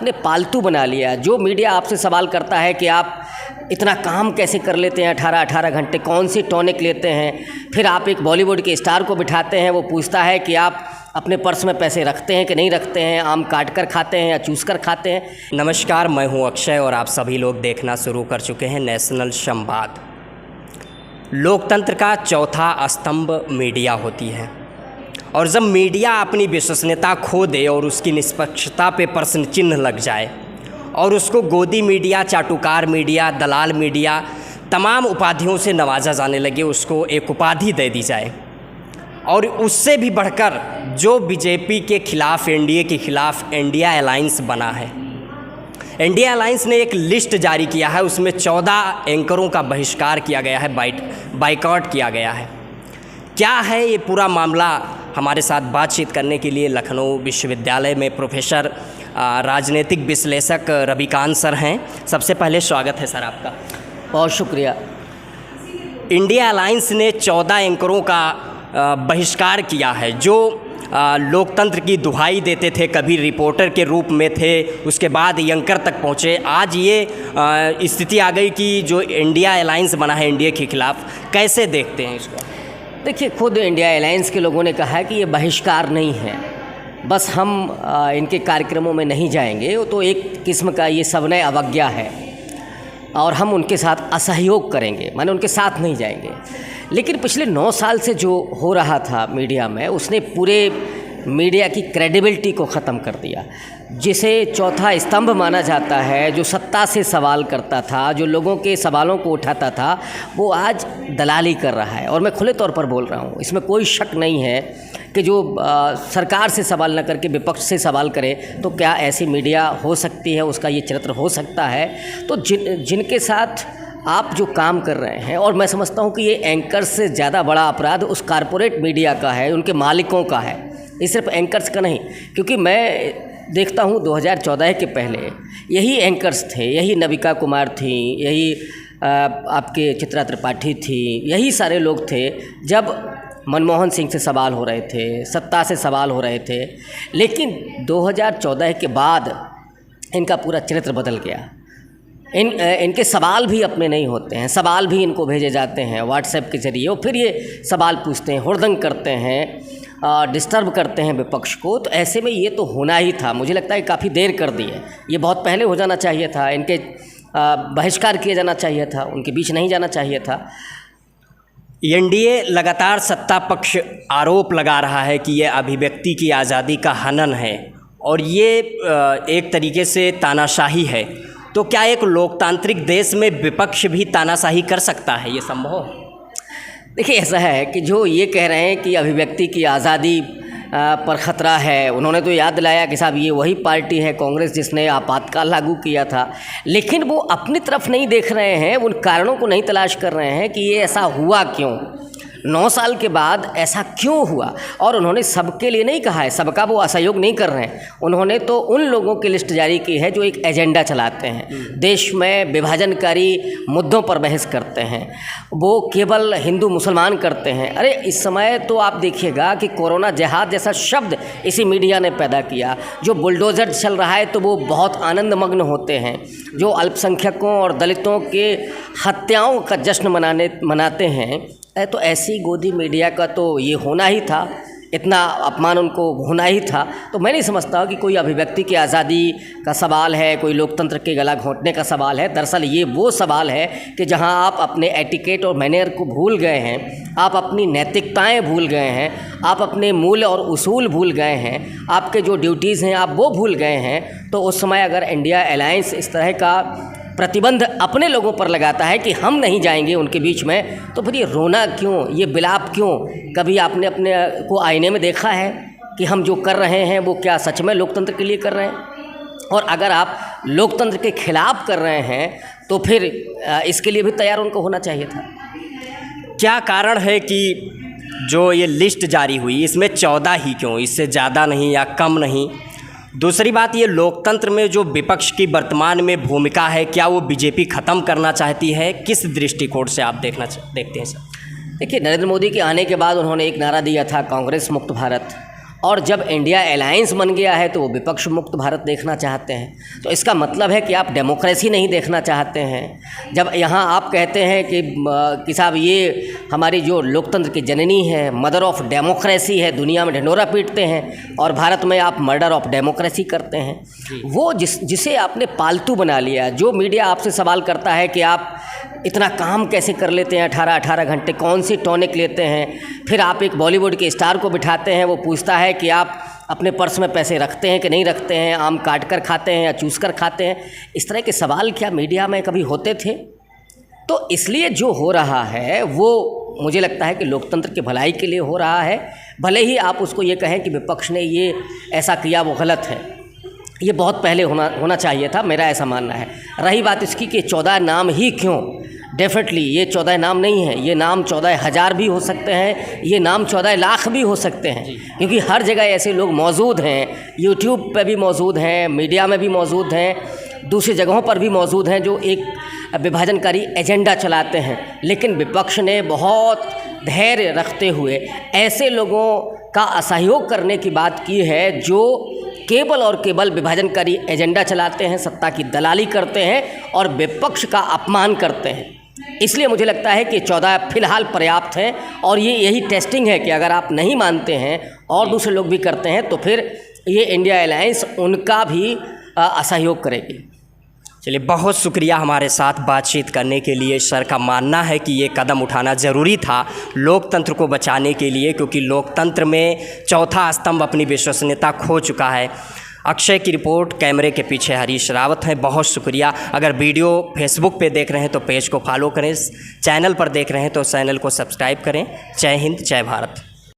आपने पालतू बना लिया। जो मीडिया आपसे सवाल करता है कि आप इतना काम कैसे कर लेते हैं 18-18 घंटे, कौन सी टॉनिक लेते हैं, फिर आप एक बॉलीवुड के स्टार को बिठाते हैं, वो पूछता है कि आप अपने पर्स में पैसे रखते हैं कि नहीं रखते हैं, आम काट कर खाते हैं या चूस कर खाते हैं। नमस्कार, मैं हूं अक्षय और आप सभी लोग देखना शुरू कर चुके हैं नेशनल संवाद। लोकतंत्र का चौथा स्तंभ मीडिया होती है और जब मीडिया अपनी विश्वसनीयता खो दे और उसकी निष्पक्षता पे प्रश्न चिन्ह लग जाए और उसको गोदी मीडिया, चाटुकार मीडिया, दलाल मीडिया तमाम उपाधियों से नवाजा जाने लगे, उसको एक उपाधि दे दी जाए और उससे भी बढ़कर जो बीजेपी के खिलाफ, एनडीए के खिलाफ इंडिया अलायंस बना है। इंडिया अलायंस ने एक लिस्ट जारी किया है, उसमें 14 एंकरों का बहिष्कार किया गया है, बाइकआउट किया गया है। क्या है ये पूरा मामला? हमारे साथ बातचीत करने के लिए लखनऊ विश्वविद्यालय में प्रोफेसर राजनीतिक विश्लेषक रविकांत सर हैं। सबसे पहले स्वागत है सर आपका। बहुत शुक्रिया। इंडिया अलायंस ने 14 एंकरों का बहिष्कार किया है जो लोकतंत्र की दुहाई देते थे, कभी रिपोर्टर के रूप में थे, उसके बाद एंकर तक पहुँचे। आज ये स्थिति आ गई कि जो इंडिया अलायंस बना है इंडिया के खिलाफ, कैसे देखते हैं इसको? देखिए, खुद इंडिया अलायंस के लोगों ने कहा है कि ये बहिष्कार नहीं है, बस हम इनके कार्यक्रमों में नहीं जाएंगे, वो तो एक किस्म का ये सविनय अवज्ञा है और हम उनके साथ असहयोग करेंगे, माने उनके साथ नहीं जाएंगे। लेकिन पिछले 9 साल से जो हो रहा था मीडिया में, उसने पूरे मीडिया की क्रेडिबिलिटी को ख़त्म कर दिया। जिसे चौथा स्तंभ माना जाता है, जो सत्ता से सवाल करता था, जो लोगों के सवालों को उठाता था, वो आज दलाली कर रहा है। और मैं खुले तौर पर बोल रहा हूँ, इसमें कोई शक नहीं है कि जो सरकार से सवाल न करके विपक्ष से सवाल करे तो क्या ऐसी मीडिया हो सकती है, उसका ये चरित्र हो सकता है? तो जिनके साथ आप जो काम कर रहे हैं, और मैं समझता हूँ कि ये एंकर से ज़्यादा बड़ा अपराध उस कारपोरेट मीडिया का है, उनके मालिकों का है, ये सिर्फ एंकर्स का नहीं। क्योंकि मैं देखता हूँ 2014 के पहले यही एंकर्स थे, यही नविका कुमार थी, यही आपके चित्रा त्रिपाठी थी, यही सारे लोग थे जब मनमोहन सिंह से सवाल हो रहे थे, सत्ता से सवाल हो रहे थे। लेकिन 2014 के बाद इनका पूरा चरित्र बदल गया। इनके सवाल भी अपने नहीं होते हैं, सवाल भी इनको भेजे जाते हैं व्हाट्सएप के ज़रिए और फिर ये सवाल पूछते हैं, हुड़दंग करते हैं, डिस्टर्ब करते हैं विपक्ष को। तो ऐसे में ये तो होना ही था, मुझे लगता है काफ़ी देर कर दी है, ये बहुत पहले हो जाना चाहिए था, इनके बहिष्कार किया जाना चाहिए था, उनके बीच नहीं जाना चाहिए था। एनडीए लगातार सत्ता पक्ष आरोप लगा रहा है कि ये अभिव्यक्ति की आज़ादी का हनन है और ये एक तरीके से तानाशाही है। तो क्या एक लोकतांत्रिक देश में विपक्ष भी तानाशाही कर सकता है? ये संभव? देखिए, ऐसा है कि जो ये कह रहे हैं कि अभिव्यक्ति की आज़ादी पर ख़तरा है, उन्होंने तो याद दिलाया कि साहब ये वही पार्टी है कांग्रेस जिसने आपातकाल लागू किया था। लेकिन वो अपनी तरफ नहीं देख रहे हैं, उन कारणों को नहीं तलाश कर रहे हैं कि ये ऐसा हुआ क्यों, 9 साल के बाद ऐसा क्यों हुआ। और उन्होंने सबके लिए नहीं कहा है, सबका वो असहयोग नहीं कर रहे हैं। उन्होंने तो उन लोगों की लिस्ट जारी की है जो एक एजेंडा चलाते हैं, देश में विभाजनकारी मुद्दों पर बहस करते हैं, वो केवल हिंदू मुसलमान करते हैं। अरे इस समय तो आप देखिएगा कि कोरोना जिहाद जैसा शब्द इसी मीडिया ने पैदा किया। जो बुलडोज़र चल रहा है तो वो बहुत आनंदमग्न होते हैं, जो अल्पसंख्यकों और दलितों के हत्याओं का जश्न मनाते हैं। तो ऐसी गोदी मीडिया का तो ये होना ही था, इतना अपमान उनको होना ही था। तो मैं नहीं समझता कि कोई अभिव्यक्ति की आज़ादी का सवाल है, कोई लोकतंत्र के गला घोंटने का सवाल है। दरअसल ये वो सवाल है कि जहां आप अपने एटिकेट और मैनर को भूल गए हैं, आप अपनी नैतिकताएं भूल गए हैं, आप अपने मूल्य और उसूल भूल गए हैं, आपके जो ड्यूटीज़ हैं आप वो भूल गए हैं। तो उस समय अगर इंडिया अलायंस इस तरह का प्रतिबंध अपने लोगों पर लगाता है कि हम नहीं जाएंगे उनके बीच में, तो फिर ये रोना क्यों, ये बिलाप क्यों? कभी आपने अपने को आईने में देखा है कि हम जो कर रहे हैं वो क्या सच में लोकतंत्र के लिए कर रहे हैं? और अगर आप लोकतंत्र के खिलाफ कर रहे हैं तो फिर इसके लिए भी तैयार उनको होना चाहिए था। क्या कारण है कि जो ये लिस्ट जारी हुई इसमें 14 ही क्यों, इससे ज़्यादा नहीं या कम नहीं? दूसरी बात, ये लोकतंत्र में जो विपक्ष की वर्तमान में भूमिका है, क्या वो बीजेपी ख़त्म करना चाहती है? किस दृष्टिकोण से आप देखते हैं सर? देखिए, नरेंद्र मोदी के आने के बाद उन्होंने एक नारा दिया था, कांग्रेस मुक्त भारत, और जब इंडिया अलायंस बन गया है तो वो विपक्ष मुक्त भारत देखना चाहते हैं। तो इसका मतलब है कि आप डेमोक्रेसी नहीं देखना चाहते हैं। जब यहाँ आप कहते हैं कि साहब ये हमारी जो लोकतंत्र की जननी है, मदर ऑफ डेमोक्रेसी है, दुनिया में ढिंढोरा पीटते हैं, और भारत में आप मर्डर ऑफ डेमोक्रेसी करते हैं, वो जिसे आपने पालतू बना लिया। जो मीडिया आपसे सवाल करता है कि आप इतना काम कैसे कर लेते हैं 18-18 घंटे, कौन सी टॉनिक लेते हैं, फिर आप एक बॉलीवुड के स्टार को बिठाते हैं, वो पूछता है कि आप अपने पर्स में पैसे रखते हैं कि नहीं रखते हैं, आम काट कर खाते हैं या चूस कर खाते हैं। इस तरह के सवाल क्या मीडिया में कभी होते थे? तो इसलिए जो हो रहा है वो मुझे लगता है कि लोकतंत्र की भलाई के लिए हो रहा है। भले ही आप उसको ये कहें कि विपक्ष ने ये ऐसा किया वो गलत है, ये बहुत पहले होना चाहिए था, मेरा ऐसा मानना है। रही बात इसकी कि 14 नाम ही क्यों, डेफिनेटली ये 14 नाम नहीं है, ये नाम 14,000 भी हो सकते हैं, ये नाम 14 लाख भी हो सकते हैं, क्योंकि हर जगह ऐसे लोग मौजूद हैं। यूट्यूब पे भी मौजूद हैं, मीडिया में भी मौजूद हैं, दूसरी जगहों पर भी मौजूद हैं, जो एक विभाजनकारी एजेंडा चलाते हैं। लेकिन विपक्ष ने बहुत धैर्य रखते हुए ऐसे लोगों का असहयोग करने की बात की है जो केवल और केवल विभाजनकारी एजेंडा चलाते हैं, सत्ता की दलाली करते हैं और विपक्ष का अपमान करते हैं। इसलिए मुझे लगता है कि 14 फिलहाल पर्याप्त हैं, और यही टेस्टिंग है कि अगर आप नहीं मानते हैं और दूसरे लोग भी करते हैं तो फिर ये इंडिया अलायंस उनका भी असहयोग करेगी। चलिए, बहुत शुक्रिया हमारे साथ बातचीत करने के लिए। सर का मानना है कि ये कदम उठाना ज़रूरी था लोकतंत्र को बचाने के लिए, क्योंकि लोकतंत्र में चौथा स्तंभ अपनी विश्वसनीयता खो चुका है। अक्षय की रिपोर्ट, कैमरे के पीछे हरीश रावत हैं, बहुत शुक्रिया। अगर वीडियो फेसबुक पे देख रहे हैं तो पेज को फॉलो करें, चैनल पर देख रहे हैं तो चैनल को सब्सक्राइब करें। जय हिंद, जय भारत।